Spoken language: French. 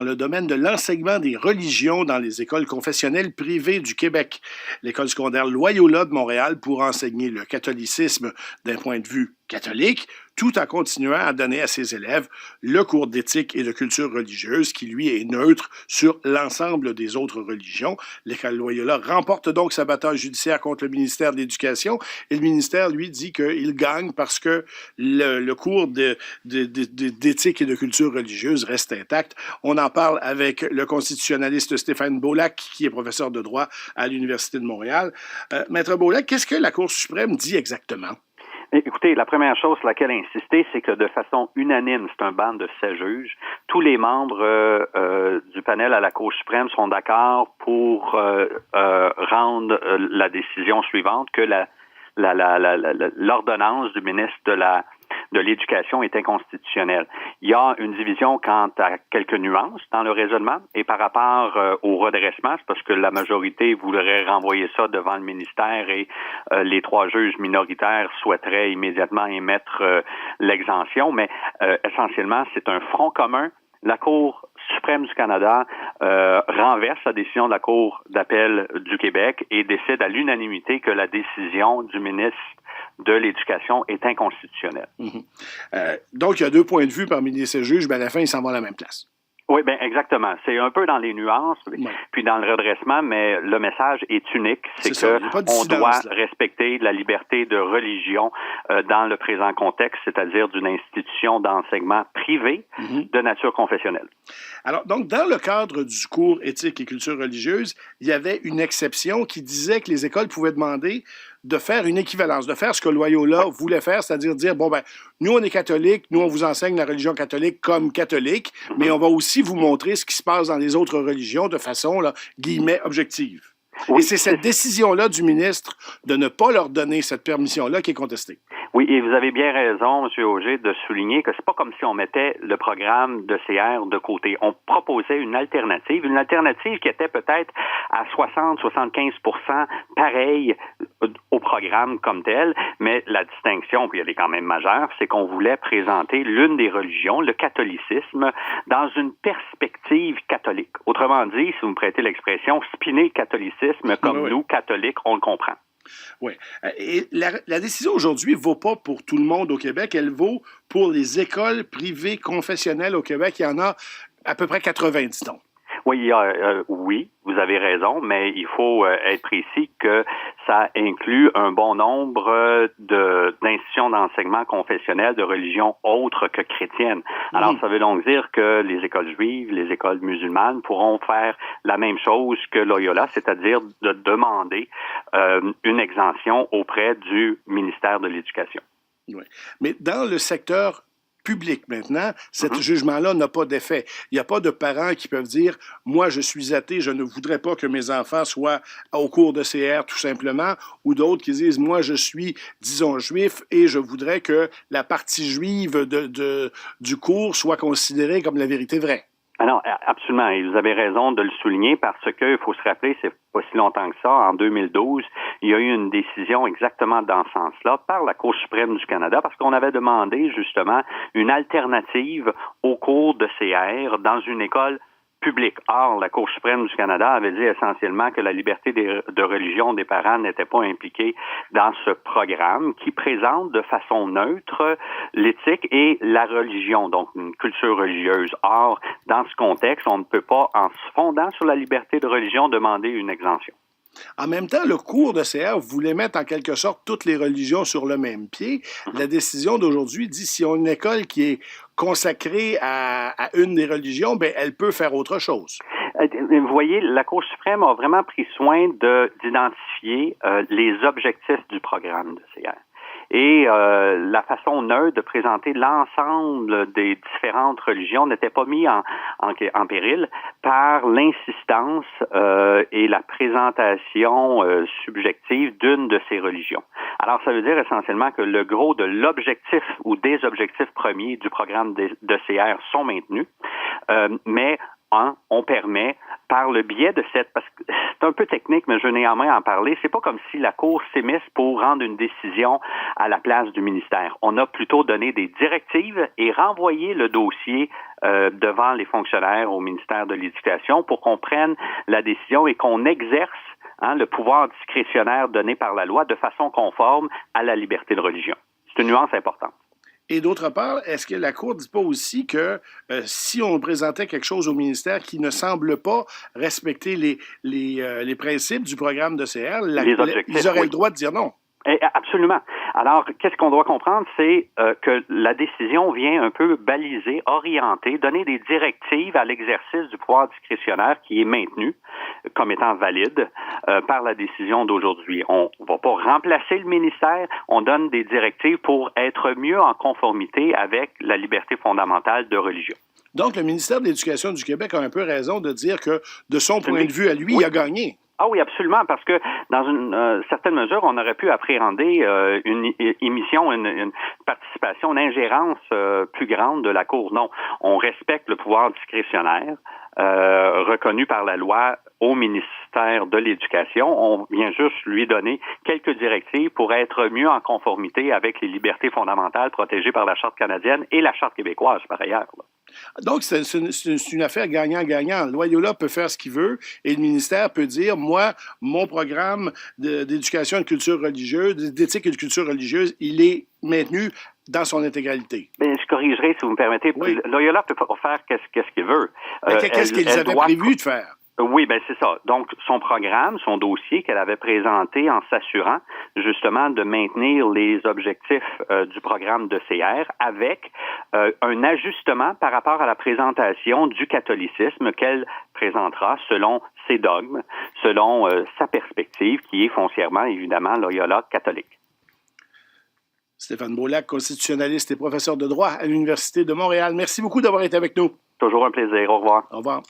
dans le domaine de l'enseignement des religions dans les écoles confessionnelles privées du Québec. L'école secondaire Loyola de Montréal pourra enseigner le catholicisme d'un point de vue catholique, tout en continuant à donner à ses élèves le cours d'éthique et de culture religieuse qui, lui, est neutre sur l'ensemble des autres religions. L'école Loyola remporte donc sa bataille judiciaire contre le ministère de l'Éducation et le ministère, lui, dit qu'il gagne parce que le cours d'éthique et de culture religieuse reste intact. On en parle avec le constitutionnaliste Stéphane Beaulac, qui est professeur de droit à l'Université de Montréal. Maître Beaulac, qu'est-ce que la Cour suprême dit exactement? Écoutez, la première chose sur laquelle insister, c'est que de façon unanime, c'est un banc de 16 juges. Tous les membres du panel à la Cour suprême sont d'accord pour rendre la décision suivante, que l'ordonnance du ministre de l'Éducation est inconstitutionnelle. Il y a une division quant à quelques nuances dans le raisonnement et par rapport au redressement, c'est parce que la majorité voudrait renvoyer ça devant le ministère et les 3 juges minoritaires souhaiteraient immédiatement émettre l'exemption, mais essentiellement, c'est un front commun. La Cour suprême du Canada renverse la décision de la Cour d'appel du Québec et décide à l'unanimité que la décision du ministre de l'Éducation est inconstitutionnelle. Donc, il y a 2 points de vue parmi ces juges, mais à la fin, ils s'en vont à la même place. Oui, bien exactement. C'est un peu dans les nuances, puis dans le redressement, mais le message est unique. C'est qu'on doit respecter la liberté de religion dans le présent contexte, c'est-à-dire d'une institution d'enseignement privée de nature confessionnelle. Alors, donc, dans le cadre du cours éthique et culture religieuse, il y avait une exception qui disait que les écoles pouvaient demander de faire une équivalence, de faire ce que Loyola voulait faire, c'est-à-dire dire, bon, ben, nous, on est catholiques, nous, on vous enseigne la religion catholique comme catholique, mais on va aussi vous montrer ce qui se passe dans les autres religions de façon, là, guillemets, objective. Oui, et c'est cette décision-là du ministre de ne pas leur donner cette permission-là qui est contestée. Oui, et vous avez bien raison, M. Auger, de souligner que c'est pas comme si on mettait le programme de CR de côté. On proposait une alternative qui était peut-être à 60-75% pareil au programme comme tel, mais la distinction, puis elle est quand même majeure, c'est qu'on voulait présenter l'une des religions, le catholicisme, dans une perspective catholique. Autrement dit, si vous me prêtez l'expression, spinner le catholicisme comme nous, catholiques, on le comprend. Oui. Et la décision aujourd'hui ne vaut pas pour tout le monde au Québec, elle vaut pour les écoles privées confessionnelles au Québec. Il y en a à peu près 90, donc. Oui, oui, vous avez raison, mais il faut être précis que ça inclut un bon nombre d'institutions d'enseignement confessionnelles de religion autre que chrétienne. Alors, ça veut donc dire que les écoles juives, les écoles musulmanes pourront faire la même chose que Loyola, c'est-à-dire de demander une exemption auprès du ministère de l'Éducation. Oui, mais dans le secteur public maintenant, ce jugement-là n'a pas d'effet. Il n'y a pas de parents qui peuvent dire « Moi, je suis athée, je ne voudrais pas que mes enfants soient au cours de CR, tout simplement », ou d'autres qui disent « Moi, je suis, disons, juif et je voudrais que la partie juive du cours soit considérée comme la vérité vraie. » Ah non, absolument. Et vous avez raison de le souligner parce que il faut se rappeler, c'est pas si longtemps que ça, en 2012, il y a eu une décision exactement dans ce sens-là par la Cour suprême du Canada parce qu'on avait demandé justement une alternative au cours de CR dans une école public. Or, la Cour suprême du Canada avait dit essentiellement que la liberté de religion des parents n'était pas impliquée dans ce programme qui présente de façon neutre l'éthique et la religion, donc une culture religieuse. Or, dans ce contexte, on ne peut pas, en se fondant sur la liberté de religion, demander une exemption. En même temps, le cours de CR voulait mettre en quelque sorte toutes les religions sur le même pied. La décision d'aujourd'hui dit si on a une école qui est consacrée à une des religions, ben elle peut faire autre chose. Vous voyez, la Cour suprême a vraiment pris soin d'identifier les objectifs du programme de CR. Et la façon neutre de présenter l'ensemble des différentes religions n'était pas mis en péril par l'insistance et la présentation subjective d'une de ces religions. Alors, ça veut dire essentiellement que le gros de l'objectif ou des objectifs premiers du programme de CR sont maintenus, mais on permet, par le biais de parce que c'est un peu technique, mais je veux néanmoins en parler, c'est pas comme si la Cour s'émisse pour rendre une décision à la place du ministère. On a plutôt donné des directives et renvoyé le dossier devant les fonctionnaires au ministère de l'Éducation pour qu'on prenne la décision et qu'on exerce le pouvoir discrétionnaire donné par la loi de façon conforme à la liberté de religion. C'est une nuance importante. Et d'autre part, est-ce que la Cour ne dit pas aussi que si on présentait quelque chose au ministère qui ne semble pas respecter les principes du programme de CR, ils auraient le droit de dire non? Absolument. Alors, qu'est-ce qu'on doit comprendre, c'est que la décision vient un peu baliser, orienter, donner des directives à l'exercice du pouvoir discrétionnaire qui est maintenu comme étant valide par la décision d'aujourd'hui. On ne va pas remplacer le ministère, on donne des directives pour être mieux en conformité avec la liberté fondamentale de religion. Donc, le ministère de l'Éducation du Québec a un peu raison de dire que, de son point de vue à lui, il a gagné. Ah oui, absolument, parce que dans une certaine mesure, on aurait pu appréhender une émission, une participation, une ingérence plus grande de la Cour. Non, on respecte le pouvoir discrétionnaire reconnu par la loi au ministère de l'Éducation. On vient juste lui donner quelques directives pour être mieux en conformité avec les libertés fondamentales protégées par la Charte canadienne et la Charte québécoise, par ailleurs. Donc, c'est une affaire gagnant-gagnant. Loyola peut faire ce qu'il veut et le ministère peut dire, moi, mon programme d'éducation et de culture religieuse, d'éthique et de culture religieuse, il est maintenu dans son intégralité. Bien, je corrigerai, si vous me permettez. Oui. Loyola peut faire qu'est-ce qu'il veut. Qu'est-ce qu'ils avaient prévu de faire? Oui, ben c'est ça. Donc, son programme, son dossier qu'elle avait présenté en s'assurant justement de maintenir les objectifs du programme de CR avec un ajustement par rapport à la présentation du catholicisme qu'elle présentera selon ses dogmes, selon sa perspective qui est foncièrement, évidemment, Loyola catholique. Stéphane Beaulac, constitutionnaliste et professeur de droit à l'Université de Montréal. Merci beaucoup d'avoir été avec nous. Toujours un plaisir. Au revoir. Au revoir.